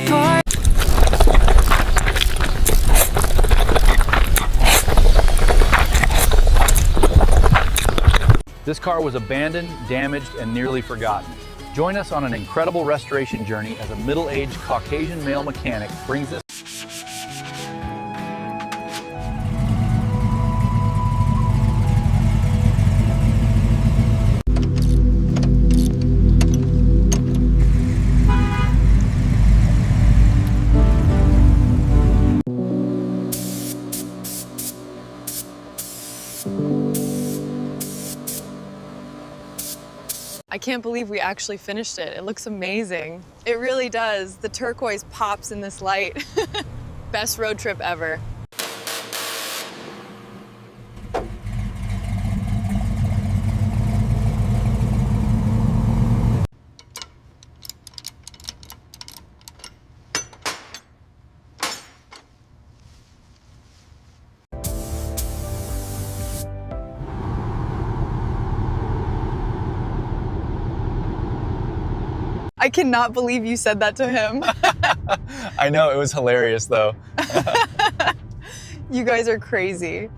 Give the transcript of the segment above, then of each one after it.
car. This car was abandoned, damaged, and nearly forgotten. Join us on an incredible restoration journey as a middle-aged Caucasian male mechanic brings this I can't believe we actually finished it. It looks amazing. It really does. The turquoise pops in this light. Best road trip ever. I cannot believe you said that to him. I know, it was hilarious though. You guys are crazy.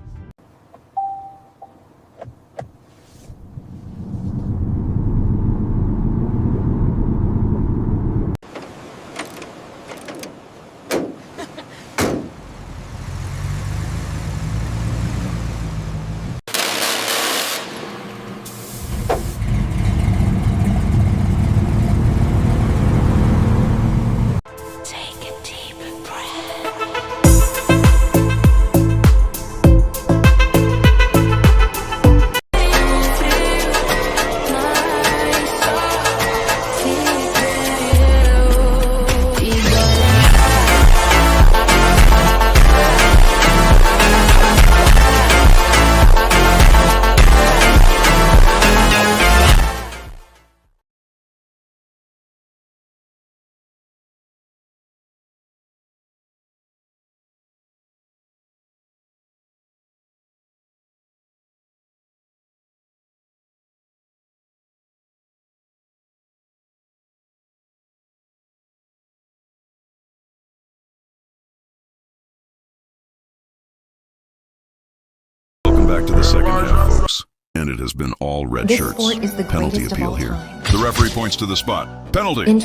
Welcome back to the second half, folks. And it has been all red This shirts. sport is the Penalty greatest of appeal all here. time. The referee points to the spot. Penalty.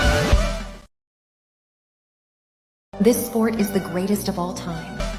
This sport is the greatest of all time.